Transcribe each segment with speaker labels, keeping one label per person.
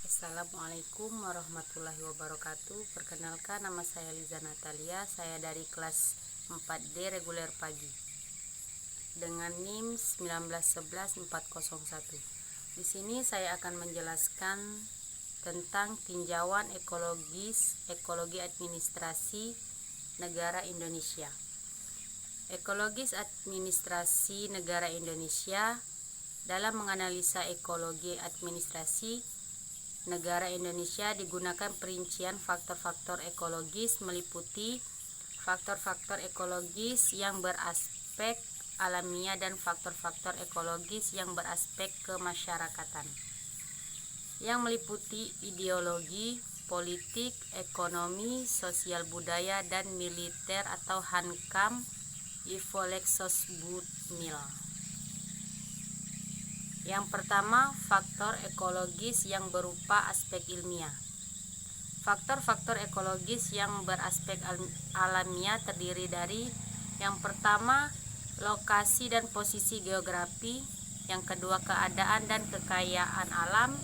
Speaker 1: Assalamualaikum warahmatullahi wabarakatuh. Perkenalkan, nama saya Liza Natalia. Saya dari kelas 4D reguler pagi dengan NIM 1911401. Di sini saya akan menjelaskan tentang tinjauan ekologi administrasi negara Indonesia. Ekologis administrasi negara Indonesia dalam menganalisa ekologi administrasi negara Indonesia digunakan perincian faktor-faktor ekologis meliputi faktor-faktor ekologis yang beraspek alamiah dan faktor-faktor ekologis yang beraspek kemasyarakatan, yang meliputi ideologi, politik, ekonomi, sosial budaya, dan militer atau Hankam Ivolexosbudmil. Yang pertama, faktor ekologis yang berupa aspek ilmiah. Faktor-faktor ekologis yang beraspek alamiah terdiri dari: yang pertama, lokasi dan posisi geografi; yang kedua, keadaan dan kekayaan alam;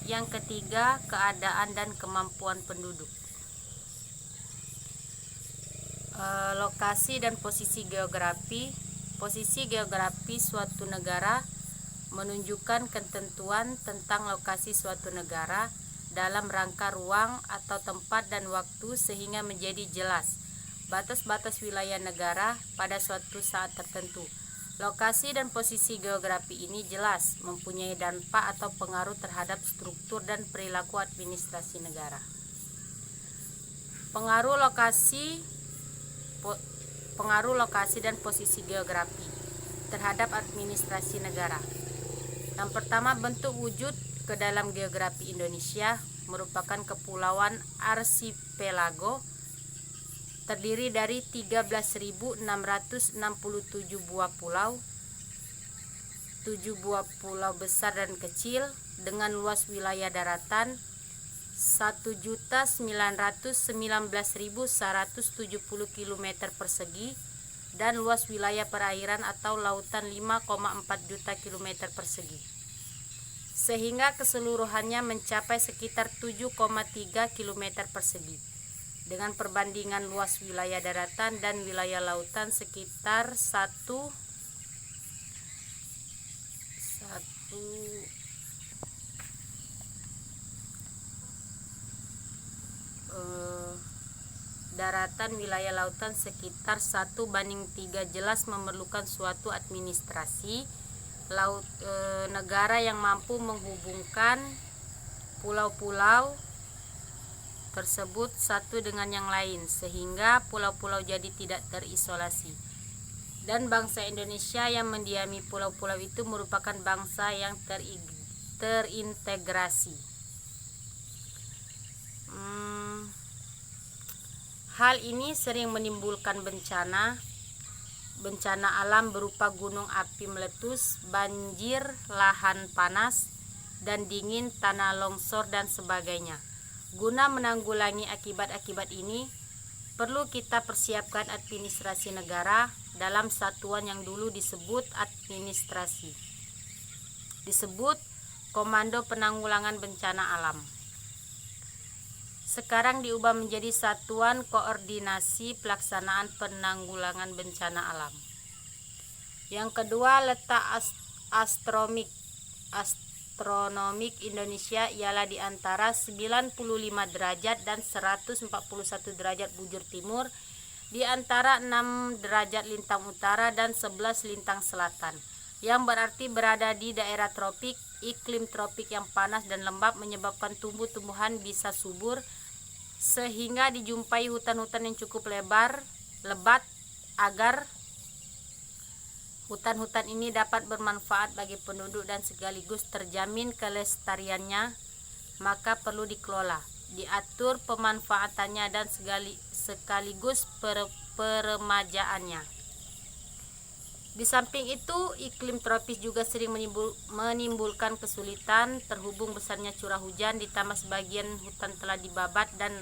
Speaker 1: yang ketiga, keadaan dan kemampuan penduduk. Lokasi dan posisi geografi. Posisi geografi suatu negara menunjukkan ketentuan tentang lokasi suatu negara dalam rangka ruang atau tempat dan waktu, sehingga menjadi jelas batas-batas wilayah negara pada suatu saat tertentu. Lokasi dan posisi geografi ini jelas mempunyai dampak atau pengaruh terhadap struktur dan perilaku administrasi negara. Pengaruh lokasi dan posisi geografi terhadap administrasi negara. Yang pertama, bentuk wujud ke dalam geografi Indonesia merupakan kepulauan arsipelago terdiri dari 13.667 buah pulau, 7 buah pulau besar dan kecil dengan luas wilayah daratan 1.919.170 km persegi dan luas wilayah perairan atau lautan 5,4 juta km persegi, sehingga keseluruhannya mencapai sekitar 7,3 km persegi, dengan perbandingan luas wilayah daratan dan wilayah lautan sekitar 1 daratan wilayah lautan sekitar 1:3, jelas memerlukan suatu administrasi negara yang mampu menghubungkan pulau-pulau tersebut satu dengan yang lain, sehingga pulau-pulau jadi tidak terisolasi. Dan bangsa Indonesia yang mendiami pulau-pulau itu merupakan bangsa yang terintegrasi. Hal ini sering menimbulkan bencana alam berupa gunung api meletus, banjir, lahan panas dan dingin, tanah longsor, dan sebagainya. Guna menanggulangi akibat-akibat ini, perlu kita persiapkan administrasi negara dalam satuan yang dulu disebut administrasi, disebut Komando Penanggulangan Bencana Alam. Sekarang diubah menjadi Satuan Koordinasi Pelaksanaan Penanggulangan Bencana Alam. Yang kedua, letak astronomik Indonesia ialah di antara 95 derajat dan 141 derajat bujur timur, di antara 6 derajat lintang utara dan 11 lintang selatan, yang berarti berada di daerah tropik. Iklim tropik yang panas dan lembab menyebabkan tumbuh-tumbuhan bisa subur, sehingga dijumpai hutan-hutan yang cukup lebat agar hutan-hutan ini dapat bermanfaat bagi penduduk dan sekaligus terjamin kelestariannya, maka perlu dikelola, diatur pemanfaatannya dan sekaligus peremajaannya. Di samping itu, iklim tropis juga sering menimbulkan kesulitan terhubung besarnya curah hujan, ditambah sebagian hutan telah dibabat dan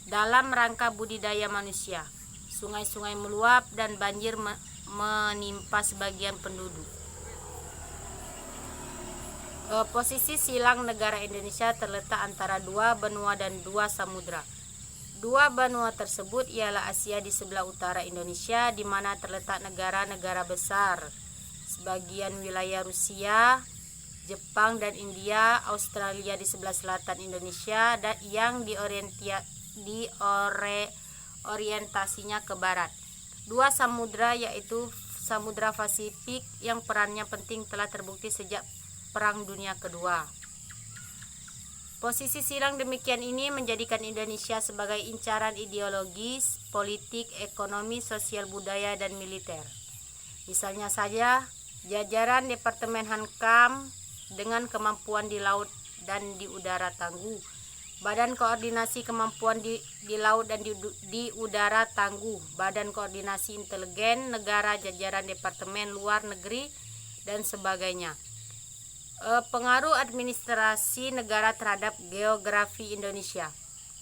Speaker 1: dalam rangka budidaya manusia. Sungai-sungai meluap dan banjir menimpa sebagian penduduk. Posisi silang negara Indonesia terletak antara dua benua dan dua samudra. Dua benua tersebut ialah Asia di sebelah utara Indonesia, di mana terletak negara-negara besar, sebagian wilayah Rusia, Jepang dan India, Australia di sebelah selatan Indonesia, dan yang orientasinya ke barat. Dua samudra yaitu Samudra Pasifik yang perannya penting telah terbukti sejak Perang Dunia Kedua. Posisi silang demikian ini menjadikan Indonesia sebagai incaran ideologis, politik, ekonomi, sosial budaya, dan militer. Misalnya saja, jajaran Departemen Hankam dengan kemampuan di laut dan di udara tangguh, Badan Koordinasi Kemampuan di laut dan di udara tangguh, Badan Koordinasi Intelijen Negara, jajaran Departemen Luar Negeri, dan sebagainya. Pengaruh administrasi negara terhadap geografi Indonesia.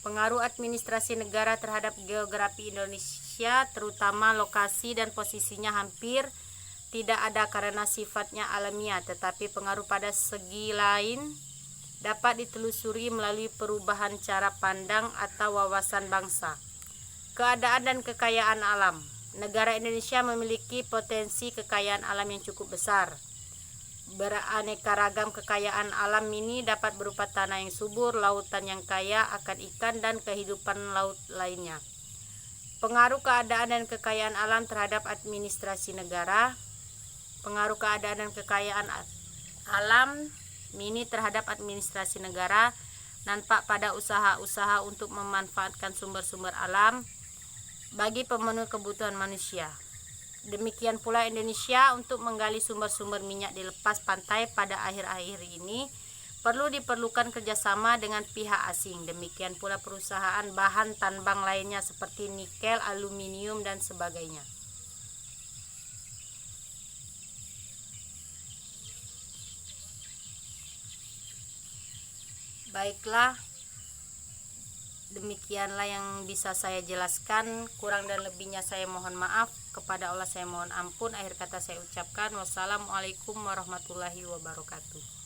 Speaker 1: Pengaruh administrasi negara terhadap geografi Indonesia, terutama lokasi dan posisinya, hampir tidak ada karena sifatnya alamiah, tetapi pengaruh pada segi lain dapat ditelusuri melalui perubahan cara pandang atau wawasan bangsa. Keadaan dan kekayaan alam. Negara Indonesia memiliki potensi kekayaan alam yang cukup besar. Beraneka ragam kekayaan alam ini dapat berupa tanah yang subur, lautan yang kaya akan ikan, dan kehidupan laut lainnya. Pengaruh keadaan dan kekayaan alam terhadap administrasi negara. Pengaruh keadaan dan kekayaan alam ini terhadap administrasi negara, nampak pada usaha-usaha untuk memanfaatkan sumber-sumber alam bagi pemenuh kebutuhan manusia. Demikian pula Indonesia untuk menggali sumber-sumber minyak di lepas pantai pada akhir-akhir ini diperlukan kerjasama dengan pihak asing. Demikian pula perusahaan bahan tambang lainnya seperti nikel, aluminium, dan sebagainya. Baiklah, demikianlah yang bisa saya jelaskan. Kurang dan lebihnya saya mohon maaf. Kepada Allah saya mohon ampun. Akhir kata saya ucapkan wassalamualaikum warahmatullahi wabarakatuh.